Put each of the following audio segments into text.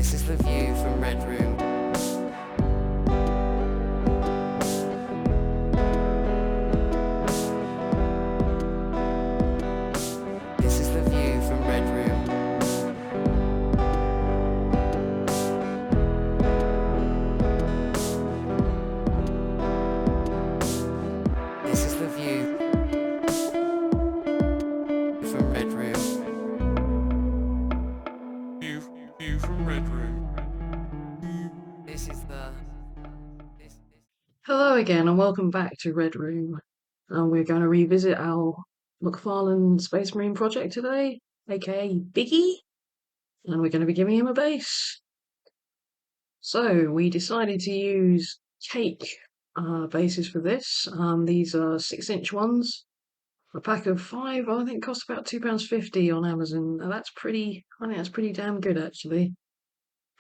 This is the view from Red Room. This is the view from Red Room. This is the view from Red Room. View from Red Room. This is the. Hello again, and welcome back to Red Room. We're going to revisit our McFarlane Space Marine project today, aka Biggy, and we're going to be giving him a base. So we decided to use cake bases for this. These are 6-inch ones. A pack of 5, I think, cost about £2.50 on Amazon. I think that's pretty damn good actually.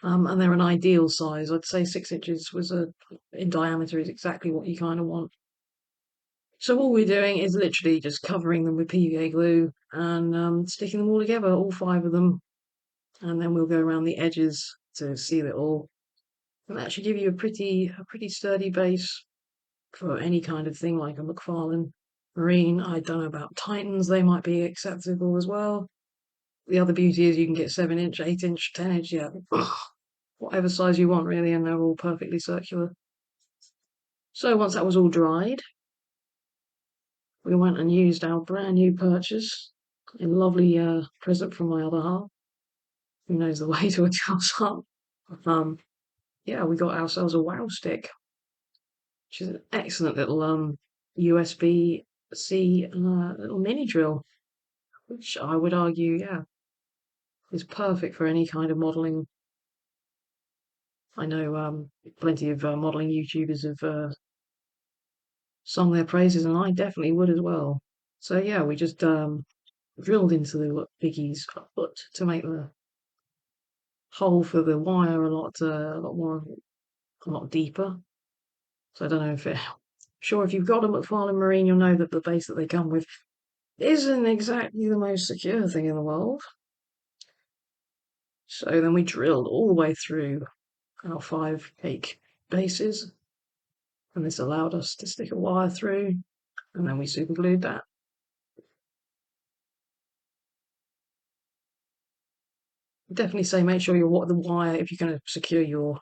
And they're an ideal size. I'd say 6 inches in diameter is exactly what you kind of want. So all we're doing is literally just covering them with PVA glue and sticking them all together, all 5 of them, and then we'll go around the edges to seal it all. And that should give you a pretty sturdy base for any kind of thing like a McFarlane Marine. I don't know about Titans; they might be acceptable as well. The other beauty is you can get 7-inch, 8-inch, 10-inch, yeah, whatever size you want really, and they're all perfectly circular. So once that was all dried, we went and used our brand new purchase, a lovely present from my other half, who knows the way to a house up. Um, yeah, we got ourselves a wow stick, which is an excellent little USB-C little mini drill, which I would argue, yeah, is perfect for any kind of modelling. I know plenty of modelling YouTubers have sung their praises, and I definitely would as well. So yeah, we just drilled into the Biggy's foot to make the hole for the wire a lot deeper. So I don't know if sure if you've got a McFarlane Marine, you'll know that the base that they come with isn't exactly the most secure thing in the world. So then we drilled all the way through our 5 cake bases, and this allowed us to stick a wire through, and then we super glued that. Definitely say make sure you're the wire if you're going to secure your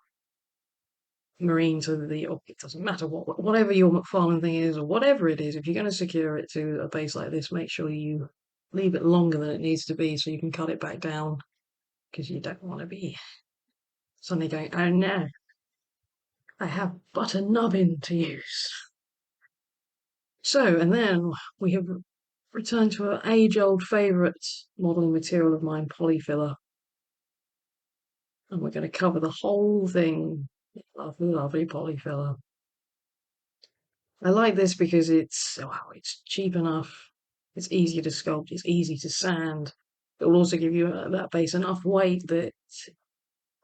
Marine so that it doesn't matter whatever your McFarlane thing is or whatever it is, if you're going to secure it to a base like this, make sure you leave it longer than it needs to be so you can cut it back down, because you don't want to be suddenly going, oh no, I have but a nubbin to use. So, and then we have returned to an age-old favourite modelling material of mine, polyfiller, and we're going to cover the whole thing with lovely polyfiller. I like this because it's cheap enough, it's easier to sculpt, it's easy to sand. It will also give you that base enough weight that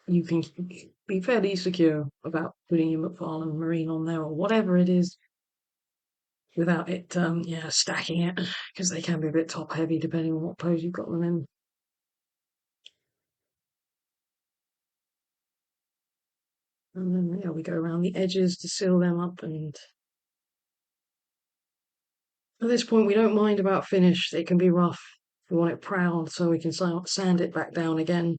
you can be fairly secure about putting your McFarlane Marine on there or whatever it is without it, stacking it, because they can be a bit top heavy depending on what pose you've got them in. And then yeah, we go around the edges to seal them up, and at this point we don't mind about finish. It can be rough. We want it proud so we can sand it back down again.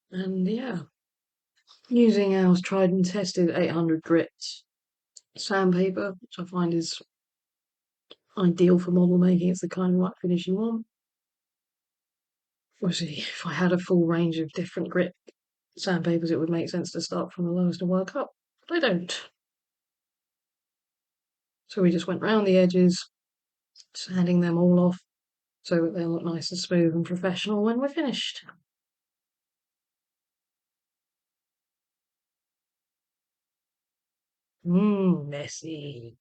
And yeah, using our tried and tested 800 grit sandpaper, which I find is ideal for model making. It's the kind of matte finish you want. Obviously, if I had a full range of different grit sandpapers, it would make sense to start from the lowest and work up, but I don't. So we just went round the edges, sanding them all off so that they'll look nice and smooth and professional when we're finished. Messy.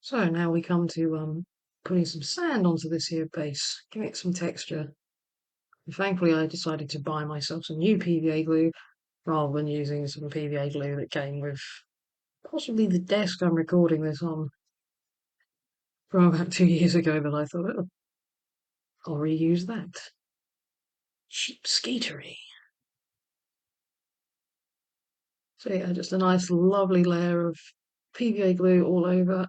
So now we come to putting some sand onto this here base, give it some texture. Thankfully, I decided to buy myself some new PVA glue rather than using some PVA glue that came with possibly the desk I'm recording this on from about 2 years ago. But I thought, oh, I'll reuse that. Cheap skatery. So yeah, just a nice, lovely layer of PVA glue all over.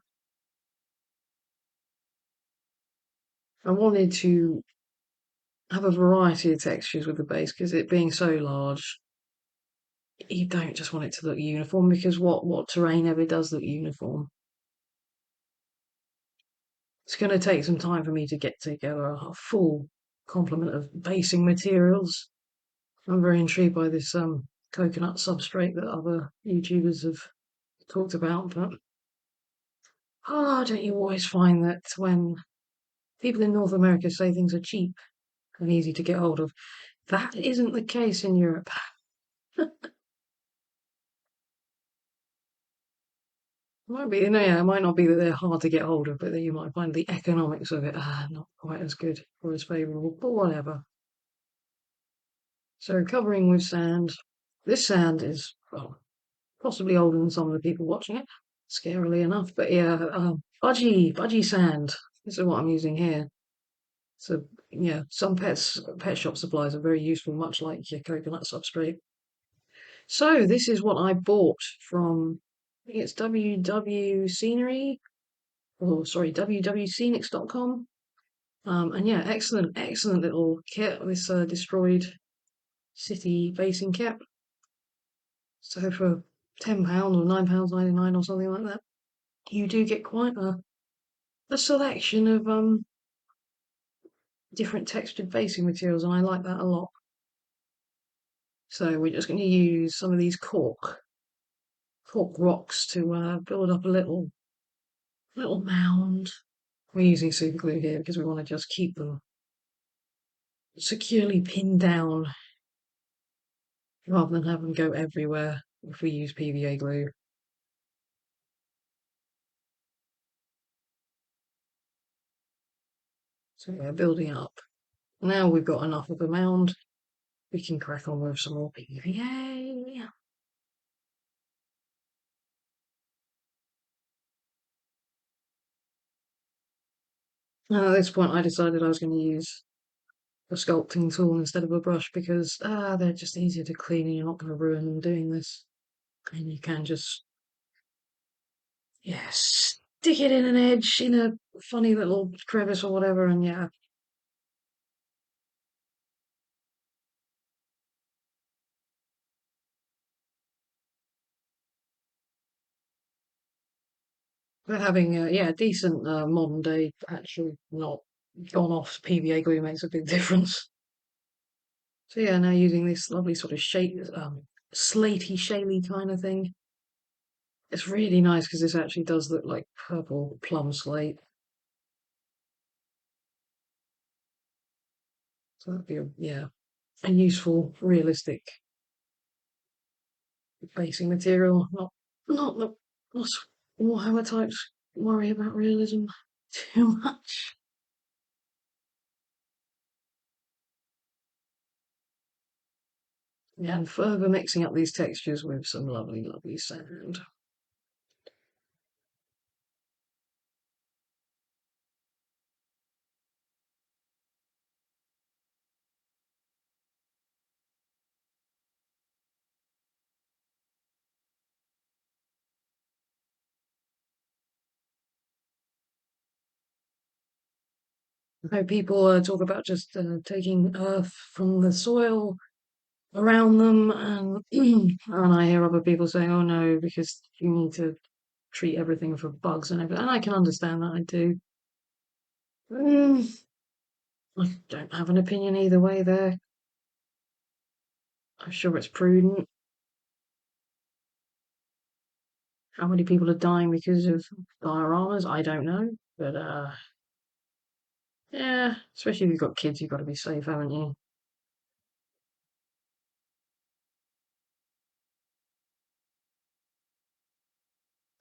I wanted to have a variety of textures with the base because it being so large, you don't just want it to look uniform because what terrain ever does look uniform? It's going to take some time for me to get together a full complement of basing materials. I'm very intrigued by this coconut substrate that other YouTubers have talked about, but don't you always find that when people in North America say things are cheap and easy to get hold of, that isn't the case in Europe. Might be, no, yeah, it might not be that they're hard to get hold of, but that you might find the economics of it not quite as good or as favourable, but whatever. So covering with sand. This sand is well, possibly older than some of the people watching it, scarily enough. But yeah, budgie sand. This is what I'm using here. So yeah, some pet shop supplies are very useful, much like your coconut substrate. So this is what I bought from. I think it's WW Scenery. Oh, sorry, www.scenics.com. And yeah, excellent little kit. This destroyed city basing kit. So for £10 or £9.99 or something like that, you do get quite a selection of different textured basing materials, and I like that a lot. So we're just going to use some of these cork rocks to build up a little mound. We're using super glue here because we want to just keep them securely pinned down rather than have them go everywhere if we use PVA glue. So we're building up. Now we've got enough of a mound, we can crack on with some more PVA. Now at this point I decided I was going to use a sculpting tool instead of a brush because they're just easier to clean and you're not going to ruin them doing this. And you can just, yeah, stick it in an edge in a funny little crevice or whatever, and yeah. But having decent modern day actual not gone off PVA glue makes a big difference. So yeah, now using this lovely sort of shape, slaty, shaly kind of thing. It's really nice because this actually does look like purple plum slate. So that'd be a useful, realistic basing material. Not the us Warhammer types worry about realism too much. Yeah, and further mixing up these textures with some lovely, lovely sand. I know people talk about just taking earth from the soil around them, and and I hear other people saying, "Oh no, because you need to treat everything for bugs and everything." And I can understand that. I do. Mm, I don't have an opinion either way there. I'm sure it's prudent. How many people are dying because of dioramas? I don't know, but yeah, especially if you've got kids, you've got to be safe, haven't you?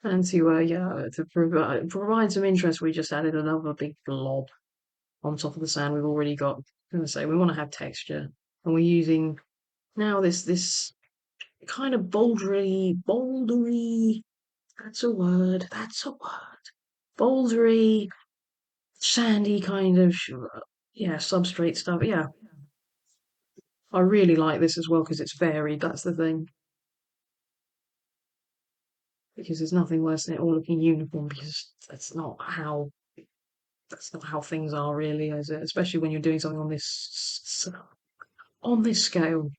And to to provide some interest, we just added another big blob on top of the sand we've already got I'm going to say we want to have texture, and we're using now this kind of bouldery. That's a word. That's a word. Bouldery, sandy kind of yeah, substrate stuff. Yeah, I really like this as well because it's varied. That's the thing. Because there's nothing worse than it all looking uniform because that's not how things are really, is it? Especially when you're doing something on this scale.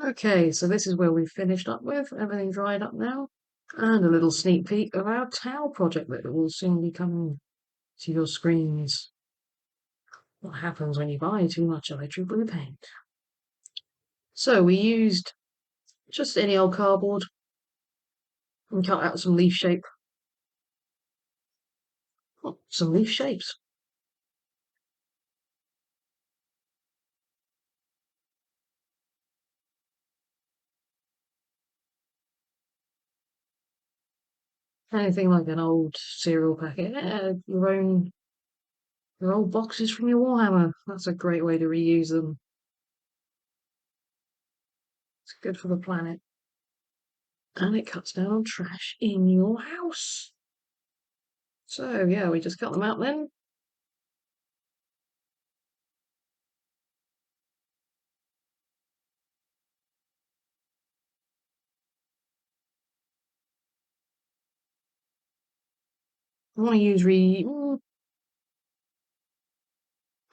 Okay, so this is where we've finished up with. Everything dried up now. And a little sneak peek of our towel project that will soon be coming to your screens. What happens when you buy too much electric blue paint? So we used just any old cardboard and cut out some leaf shape. Oh, some leaf shapes. Anything like an old cereal packet. Yeah, your old boxes from your Warhammer. That's a great way to reuse them. It's good for the planet. And it cuts down on trash in your house. So yeah, we just cut them out then. I want to use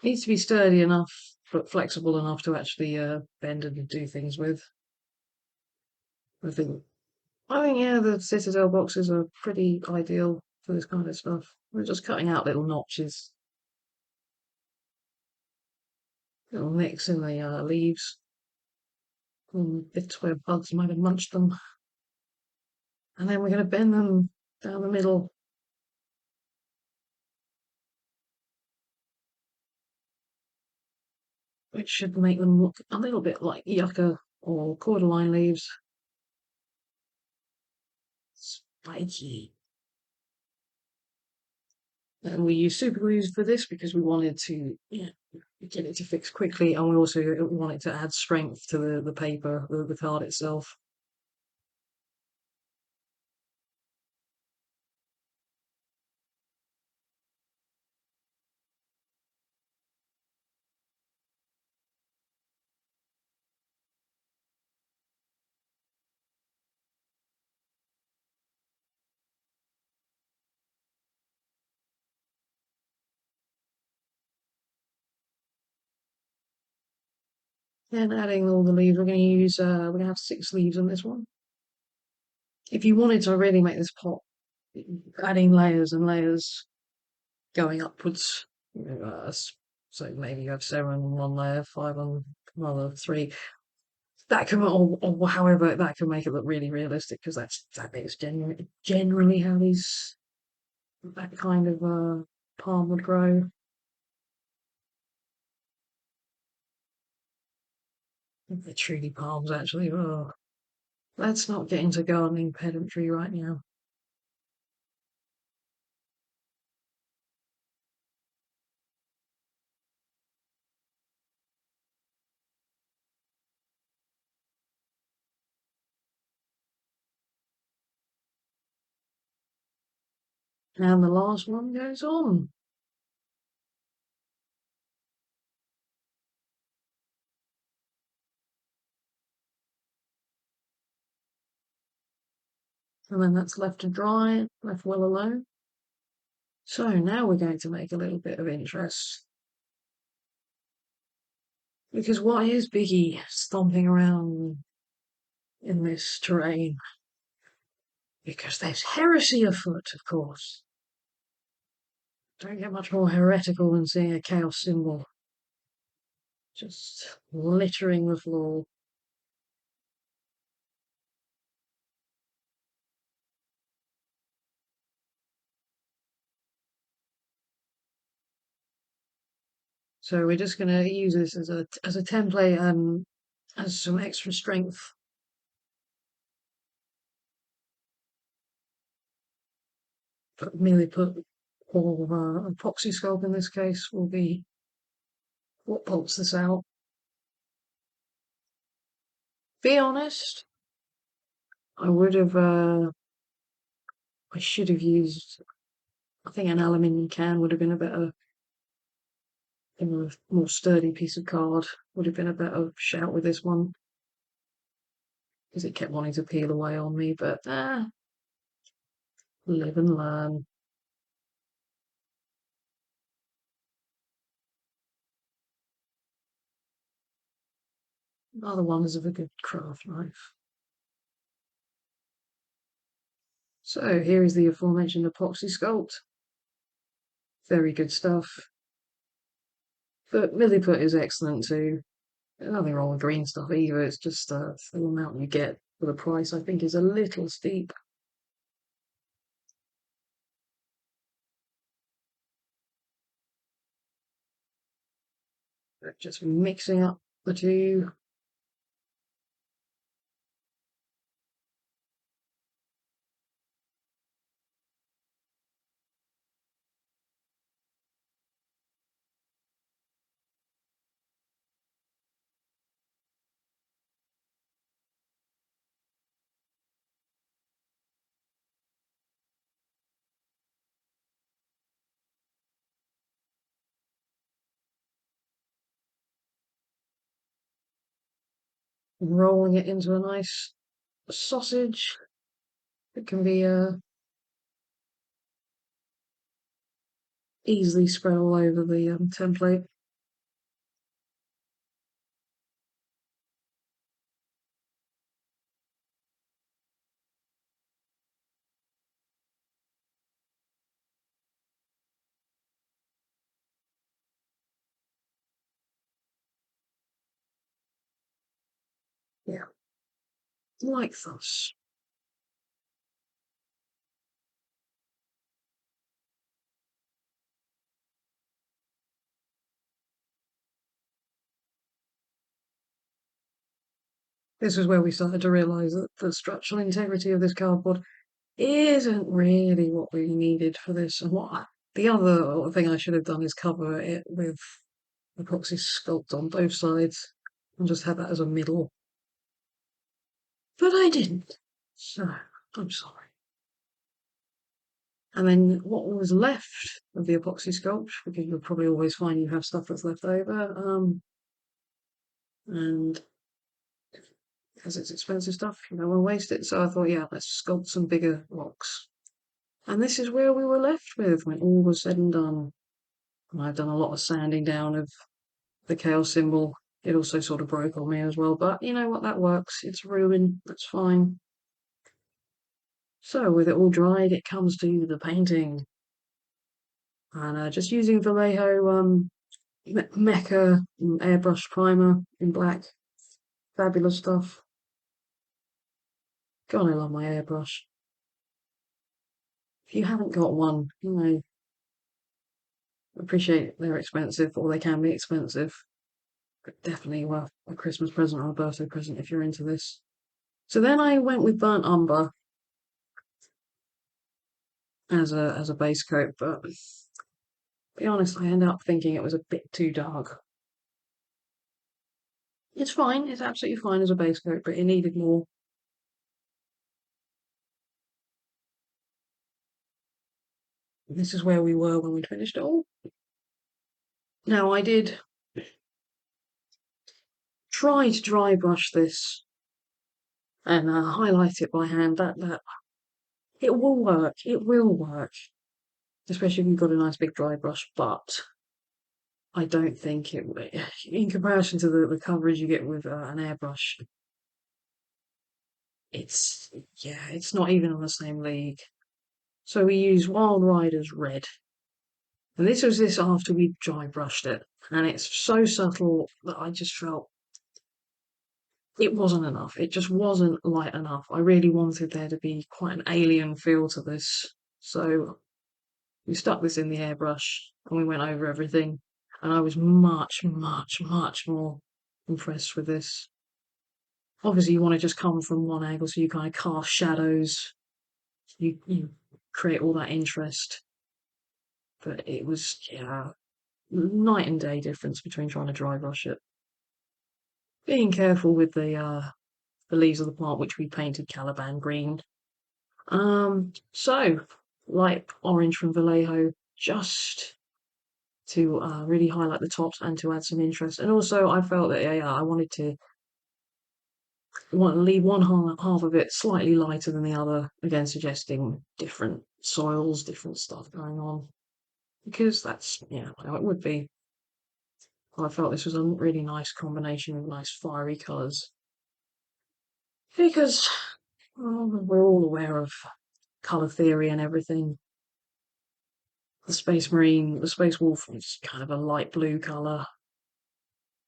needs to be sturdy enough but flexible enough to actually bend and do things with. I think yeah, the Citadel boxes are pretty ideal for this kind of stuff. We're just cutting out little notches, little nicks in the leaves, bits where bugs might have munched them, and then we're going to bend them down the middle, which should make them look a little bit like yucca or cordyline leaves. Spiky. And we use super glues for this because we wanted to get it to fix quickly, and we also wanted to add strength to the paper, the card itself. Then adding all the leaves, we're going to have 6 leaves on this one. If you wanted to really make this pot, adding layers and layers going upwards, so maybe you have 7 on one layer, 5 on another, 3. That can, or however, that can make it look really realistic because that is generally how that kind of palm would grow. They're truly palms, actually. Oh, let's not get into gardening pedantry right now. And the last one goes on. And then that's left to dry, left well alone. So now we're going to make a little bit of interest. Because why is Biggy stomping around in this terrain? Because there's heresy afoot, of course. Don't get much more heretical than seeing a chaos symbol just littering the floor. So we're just going to use this as a template and as some extra strength. but milliput or epoxy sculpt in this case will be what pulps this out. Be honest, I would have, I should have used, I think an aluminium can would have been a better, a more sturdy piece of card would have been a better shout with this one because it kept wanting to peel away on me, but live and learn. Another one is of a good craft knife. So here is the aforementioned epoxy sculpt. Very good stuff. But milliput is excellent too. There's nothing wrong with green stuff either. It's just the amount you get for the price, I think, is a little steep. But just mixing up the two. Rolling it into a nice sausage. It can be easily spread all over the template. Yeah, like thus. This is where we started to realise that the structural integrity of this cardboard isn't really what we needed for this. And what the other thing I should have done is cover it with epoxy sculpt on both sides and just have that as a middle. But I didn't. So I'm sorry. And then what was left of the epoxy sculpt, because you'll probably always find you have stuff that's left over, and because it's expensive stuff, you don't want to waste it. So I thought, yeah, let's sculpt some bigger rocks. And this is where we were left with when all was said and done. And I've done a lot of sanding down of the chaos symbol. It also sort of broke on me as well, but you know what, that works. It's ruin, that's fine. So with it all dried, it comes to the painting. And just using Vallejo Mecha airbrush primer in black. Fabulous stuff. God, I love my airbrush. If you haven't got one, you know, appreciate they're expensive or they can be expensive. But definitely worth a Christmas present or a birthday present if you're into this. So then I went with burnt umber as a base coat, but to be honest, I ended up thinking it was a bit too dark. It's fine, it's absolutely fine as a base coat, but it needed more. This is where we were when we finished it all. Now I did try to dry brush this and highlight it by hand. That it will work. It will work, especially if you've got a nice big dry brush. But I don't think it, in comparison to the coverage you get with an airbrush, it's yeah, it's not even on the same league. So we use Wild Riders Red, and this was this after we dry brushed it, and it's so subtle that I just felt it wasn't enough. It just wasn't light enough. I really wanted there to be quite an alien feel to this. So we stuck this in the airbrush and we went over everything. And I was much, much, much more impressed with this. Obviously, you want to just come from one angle so you kind of cast shadows. You create all that interest. But it was, yeah, night and day difference between trying to dry brush it. Being careful with the leaves of the plant, which we painted Caliban green. So light orange from Vallejo, just to really highlight the tops and to add some interest. And also, I felt that I wanted to leave one half of it slightly lighter than the other, again suggesting different soils, different stuff going on, because that's how it would be. I felt this was a really nice combination of nice fiery colours, because we're all aware of colour theory and everything. The Space Marine, the Space Wolf is kind of a light blue colour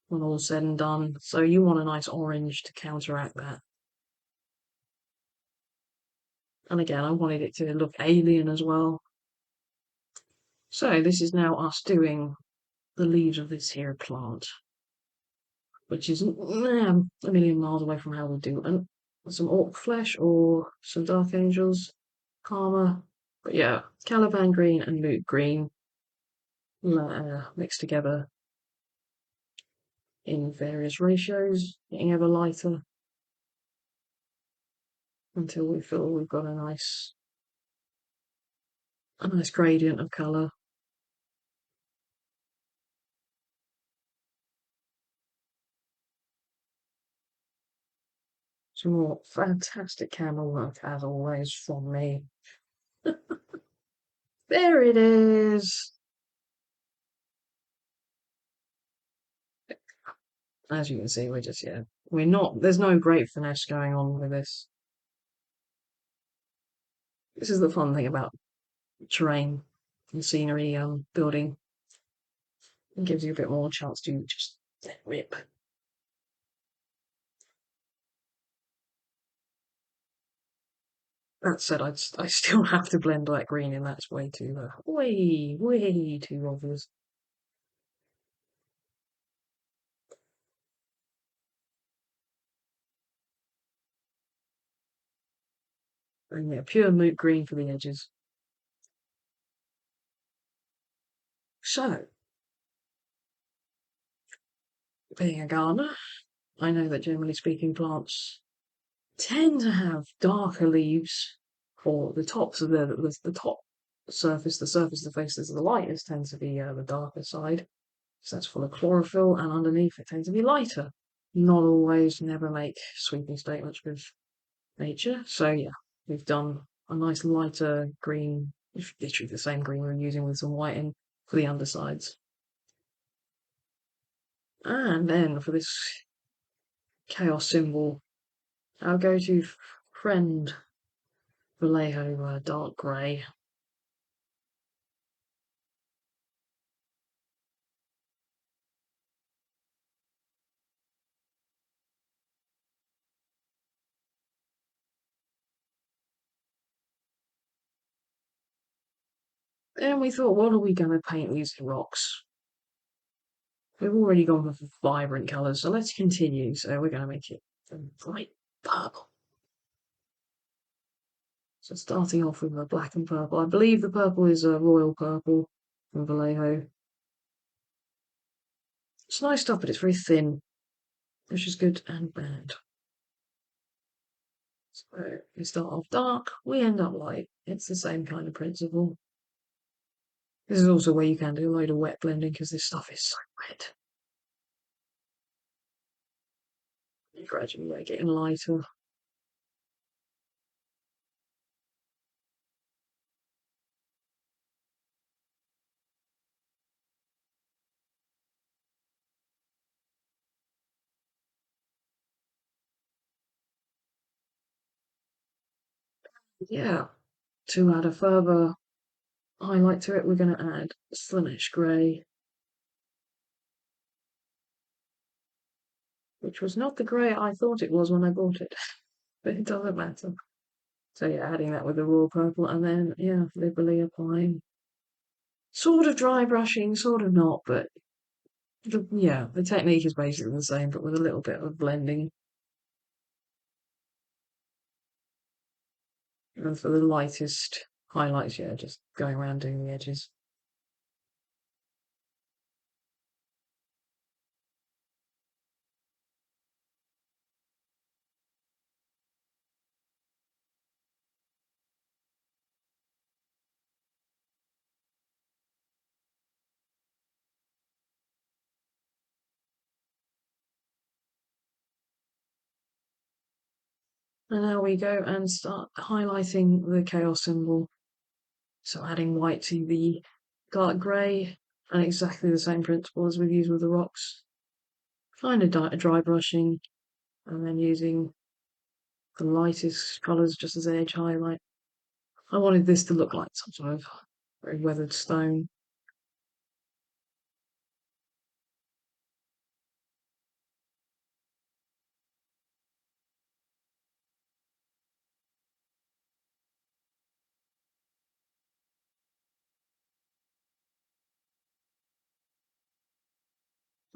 when all's said and done, so you want a nice orange to counteract that. And again, I wanted it to look alien as well. So this is now us doing the leaves of this here plant, which is a million miles away from how we'll do some orc flesh or some dark angels, karma. But yeah, Caliban green and Luke green mixed together in various ratios, getting ever lighter until we feel we've got a nice gradient of colour. Some more fantastic camera work as always from me. There it is. As you can see, there's no great finesse going on with this. This is the fun thing about terrain and scenery building. It gives you a bit more chance to just let rip. That said, I still have to blend black green in. That's way too obvious. And yeah, pure moot green for the edges. So, being a gardener, I know that generally speaking, plants tend to have darker leaves, or the tops of the top surface, the faces of the lightest tends to be the darker side. So that's full of chlorophyll, and underneath it tends to be lighter. Not always, never make sweeping statements with nature. So yeah, we've done a nice lighter green, literally the same green we're using with some white in for the undersides. And then for this chaos symbol, I'll go to friend Vallejo dark grey. Then we thought, what are we going to paint these rocks? We've already gone for vibrant colours, so let's continue. So we're going to make it a bright purple. So starting off with a black and purple. I believe the purple is a royal purple from Vallejo. It's nice stuff, but it's very thin, which is good and bad. So we start off dark, we end up light. It's the same kind of principle. This is also where you can do a load of wet blending because this stuff is so wet. You gradually getting lighter. Yeah, to add a further highlight to it, we're going to add Slaanesh Grey, which was not the grey I thought it was when I bought it, but it doesn't matter. So yeah, adding that with the raw purple, and then yeah, liberally applying. Sort of dry brushing, sort of not, but the technique is basically the same, but with a little bit of blending. And for the lightest highlights, yeah, just going around doing the edges. And now we go and start highlighting the chaos symbol. So adding white to the dark grey, and exactly the same principle as we've used with the rocks. Kind of dry brushing, and then using the lightest colours just as edge highlight. I wanted this to look like some sort of very weathered stone.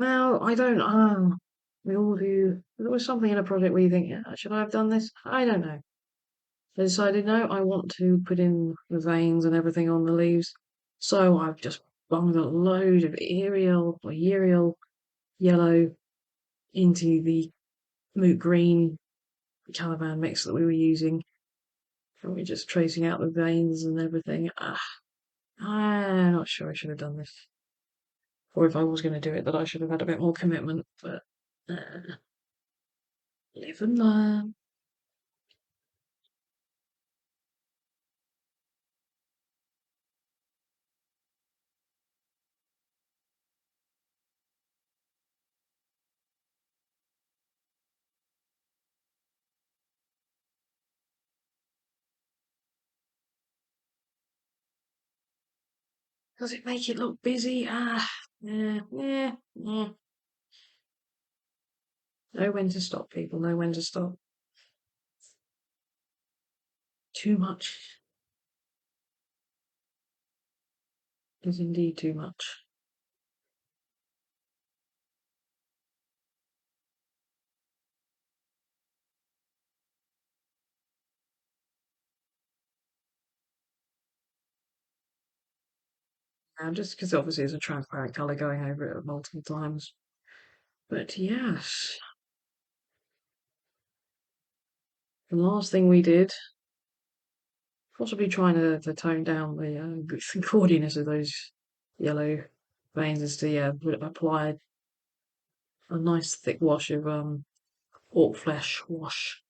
Now, I don't, we all do, there was something in a project where you think, yeah, should I have done this? I don't know. I decided, no, I want to put in the veins and everything on the leaves. So I've just bunged a load of Ariel yellow into the moot green Caliban mix that we were using. And we're just tracing out the veins and everything. I'm not sure I should have done this. Or if I was going to do it, that I should have had a bit more commitment. But live and learn. Does it make it look busy? Yeah. Know when to stop, people. Know when to stop. Too much is indeed too much. And just because obviously it's a transparent colour going over it multiple times. But yes, the last thing we did, possibly trying to tone down the gaudiness of those yellow veins, is to apply a nice thick wash of orc flesh wash,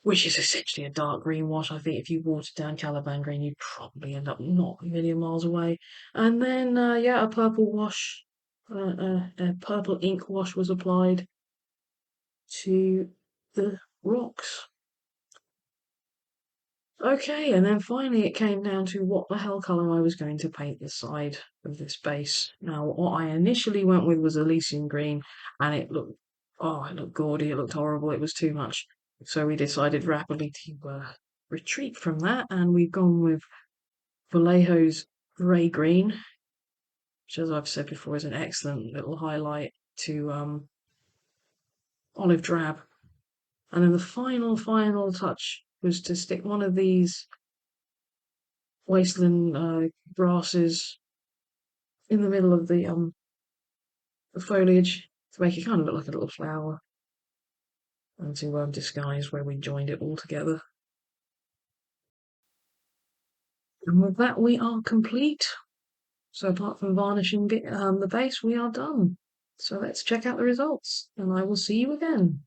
which is essentially a dark green wash. I think if you watered down Caliban green, you'd probably end up not a million miles away. And then, a purple wash, a purple ink wash was applied to the rocks. Okay, and then finally it came down to what the hell colour I was going to paint the side of this base. Now, what I initially went with was Elysian green, and it looked gaudy, it looked horrible, it was too much. So we decided rapidly to retreat from that, and we've gone with Vallejo's grey green, which, as I've said before, is an excellent little highlight to olive drab. And then the final touch was to stick one of these wasteland grasses in the middle of the foliage to make it kind of look like a little flower, and to disguise where we joined it all together. And with that, we are complete. So apart from varnishing the base, we are done. So let's check out the results, and I will see you again.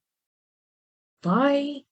Bye.